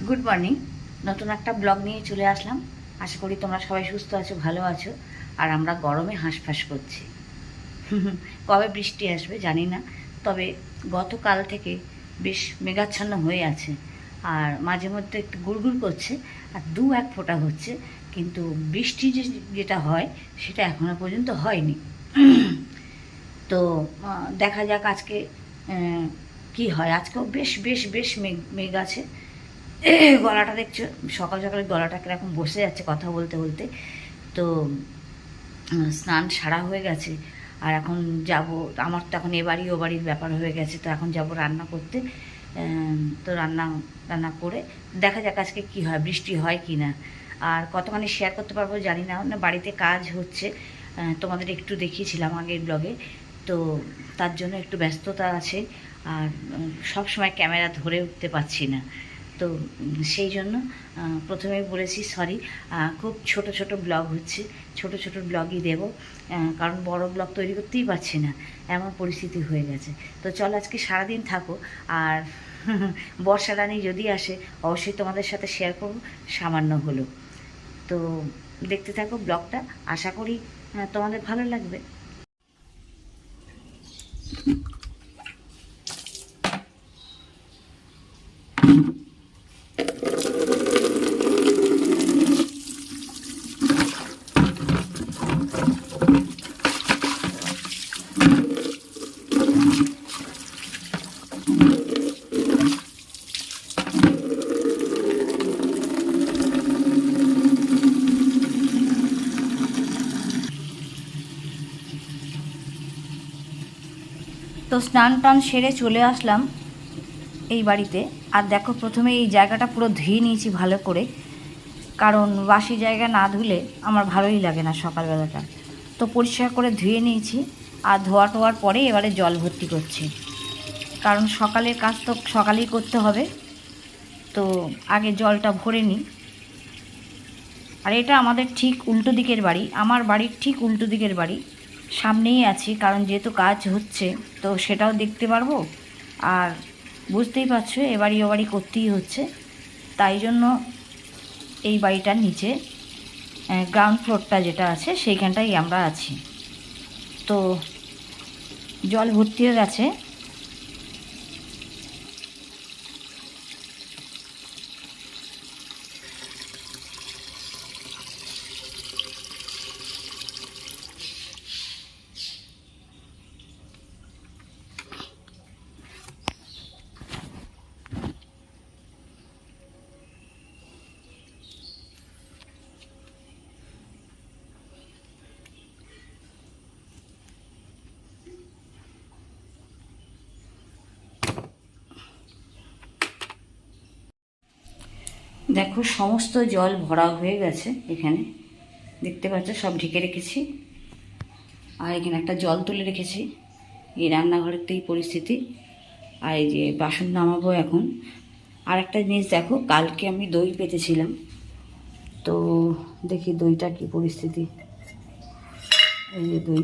Good morning. নতুন একটা blog নিয়ে চলে আসলাম। আশা করি তোমরা সবাই সুস্থ আছো, ভালো আছো। আর আমরা গরমে হাঁসফাঁস করছি। কবে বৃষ্টি আসবে জানি না, তবে গতকাল থেকে বেশ মেঘাচ্ছন্ন হয়ে আছে। আর মাঝে মধ্যে একটু গুড়গুড় করছে, আর দু এক ফোঁটা হচ্ছে, কিন্তু বৃষ্টি যেটা হয় সেটা এখনো পর্যন্ত হয়নি। তো দেখা যাক আজকে কি হয়। আজকেও বেশ বেশ বেশ মেঘ মেঘ আছে। গলাটা দেখছো, সকাল সকালে গলাটা কিরকম বসে যাচ্ছে কথা বলতে বলতে। তো স্নান সারা হয়ে গেছে, আর এখন যাব। আমার তো এখন এ বাড়ি ও বাড়ির ব্যাপার হয়ে গেছে, তো এখন যাব রান্না করতে। তো রান্না রান্না করে দেখা যাক আজকে কি হয়, বৃষ্টি হয় কি না। আর কতখানি শেয়ার করতে পারবো জানি না, না বাড়িতে কাজ হচ্ছে। তোমাদের একটু দেখিয়েছিলাম আগের ব্লগে, তো তার জন্য একটু ব্যস্ততা আছে। আর সব সময় ক্যামেরা ধরে উঠতে পারছি না, তো সেই জন্য প্রথমেই বলেছি সরি। খুব ছোট ছোট ব্লগ হচ্ছে, ছোট ছোট ব্লগই দেব, কারণ বড় ব্লগ তৈরি করতেই পারছি না, এমন পরিস্থিতি হয়ে গেছে। তো চল আজকে সারাদিন থাকো। আর বর্ষা রানী যদি আসে অবশ্যই তোমাদের সাথে শেয়ার করব, সামান্য হলো। তো দেখতে থাকো ব্লগটা, আশা করি তোমাদের ভালো লাগবে। তো স্নান টান সেরে চলে আসলাম এই বাড়িতে। আর দেখো, প্রথমে এই জায়গাটা পুরো ধুয়ে নিয়েছি ভালো করে, কারণ বাসি জায়গা না ধুলে আমার ভালোই লাগে না সকালবেলাটা। তো পরিষ্কার করে ধুয়ে নিয়েছি, আর ধোয়া টোয়ার পরে এবারে জল ভর্তি করছি, কারণ সকালের কাজ তো সকালেই করতে হবে। তো আগে জলটা ভরে নিই। আর এটা আমাদের ঠিক উল্টো দিকের বাড়ি, আমার বাড়ির ঠিক উল্টো দিকের বাড়ি। সামনেই আছি, কারণ যেহেতু কাজ হচ্ছে তো সেটাও দেখতে পারবো। আর বুঝতেই পারছো, এ বাড়ি ও বাড়ি করতেই হচ্ছে, তাই জন্য এই বাড়িটার নিচে গ্রাউন্ড ফ্লোরটা যেটা আছে সেইখানটাই আমরা আছি। তো জল ভর্তি হয়ে গেছে। দেখো, সমস্ত জল ভরা হয়ে গেছে এখানে, দেখতে পাচ্ছ সব ঢেকে রেখেছি। আর এখানে একটা জল তুলে রেখেছি, এই রান্নাঘরের তো এই পরিস্থিতি। আর এই যে বাসন নামাবো এখন। আর একটা জিনিস দেখো, কালকে আমি দই পেতেছিলাম, তো দেখি দইটা কি পরিস্থিতি। এই যে দই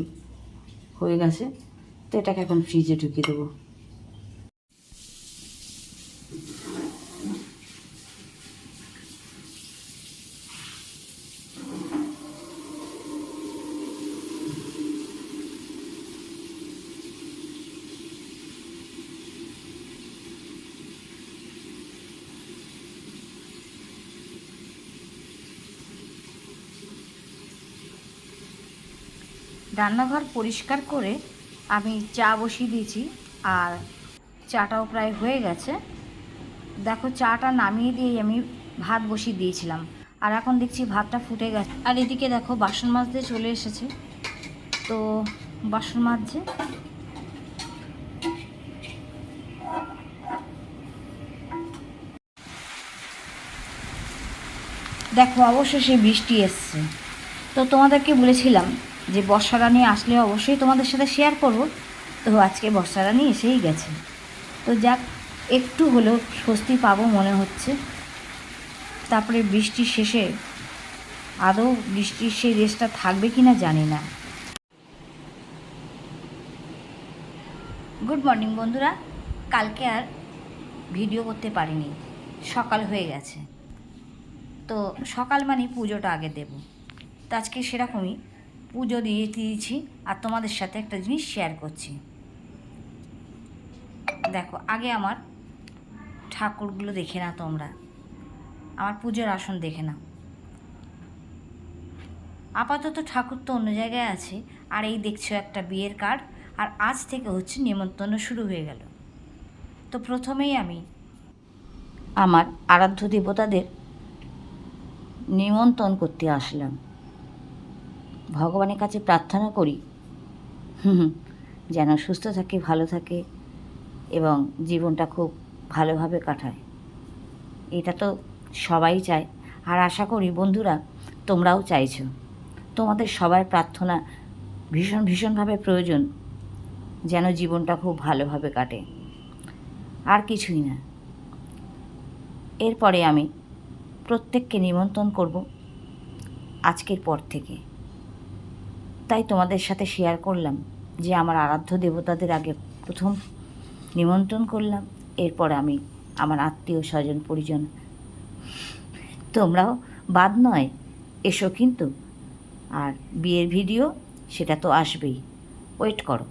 হয়ে গেছে, তো এটাকে এখন ফ্রিজে ঢুকিয়ে দেবো। রান্নাঘর পরিষ্কার করে আমি চা বসিয়ে দিয়েছি, আর চাটাও প্রায় হয়ে গেছে। দেখো, চাটা নামিয়ে দিয়ে আমি ভাত বসিয়ে দিয়েছিলাম, আর এখন দেখছি ভাতটা ফুটে গেছে। আর এদিকে দেখো বাসন মাজতে চলে এসেছে, তো বাসন মাজছে। দেখো অবশ্যই বৃষ্টি এসছে। তো তোমাদেরকে বলেছিলাম যে বর্ষা রানী আসলে অবশ্যই তোমাদের সাথে শেয়ার করব। তো আজকে বর্ষা রানী এসেই গেছে, তো যাক, একটু হলেও স্বস্তি পাবো মনে হচ্ছে। তারপরে বৃষ্টির শেষে আদৌ বৃষ্টির সেই রেসটা থাকবে কি না জানি না। গুড মর্নিং বন্ধুরা। কালকে আর ভিডিও করতে পারিনি, সকাল হয়ে গেছে, তো সকাল মানে পুজোটা আগে দেব। তো আজকে সেরকমই পুজো দিয়ে দিয়েছি আর তোমাদের সাথে একটা জিনিস শেয়ার করছি। দেখো, আগে আমার ঠাকুরগুলো দেখে না তোমরা, আমার পুজোর আসন দেখে নাও। আপাতত ঠাকুর তো অন্য জায়গায় আছে, আর এই দেখছো একটা বিয়ের কার্ড, আর আজ থেকে হচ্ছে নিমন্ত্রণ শুরু হয়ে গেল। তো প্রথমেই আমি আমার আরাধ্য দেবতাদের নিমন্ত্রণ করতে আসলাম। ভগবানের কাছে প্রার্থনা করি যেন সুস্থ থাকে, ভালো থাকে এবং জীবনটা খুব ভালোভাবে কাটায়। এটা তো সবাই চায়, আর আশা করি বন্ধুরা তোমরাও চাইছো। তোমাদের সবার প্রার্থনা ভীষণভাবে প্রয়োজন, যেন জীবনটা খুব ভালোভাবে কাটে, আর কিছুই না। এরপরে আমি প্রত্যেককে নিমন্ত্রণ করব আজকের পর থেকে। তাই তোমাদের সাথে শেয়ার করলাম যে আমার আরাধ্য দেবতাদের আগে প্রথম নিমন্ত্রণ করলাম, এরপর আমি আমার আত্মীয় স্বজন পরিজন, তোমরাও বাদ নয়, এসো কিন্তু। আর বিয়ের ভিডিও সেটা তো আসবেই, ওয়েট করো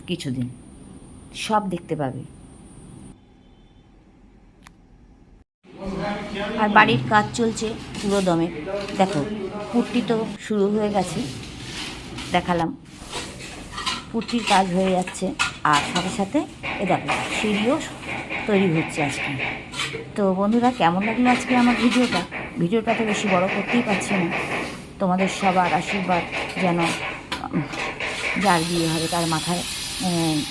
কিছুদিন, সব দেখতে পাবে। আর বাড়ির কাজ চলছে পুরো দমে। দেখো, পুট্টি তো শুরু হয়ে গেছে, দেখালাম পুট্টির কাজ হয়ে যাচ্ছে, আর সাথে সাথে এ দেখো সিঁড়িও তৈরি হচ্ছে আজকে। তো বন্ধুরা, কেমন লাগলো আজকে আমার ভিডিওটা তো বেশি বড় করতেই পারছি না। তোমাদের সবার আশীর্বাদ যেন যার বিয়ে হবে তার মাথায়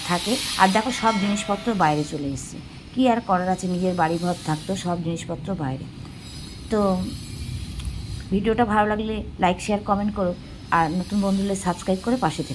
থাকে। আর দেখো, সব জিনিসপত্র বাইরে চলে এসছে, কি আর করার আছে, নিজের বাড়িঘর থাকতো, সব জিনিসপত্র বাইরে। তো ভিডিওটা ভালো লাগলে লাইক, শেয়ার, কমেন্ট করো, আর নতুন বন্ধু হলে সাবস্ক্রাইব করে পাশে থেকো।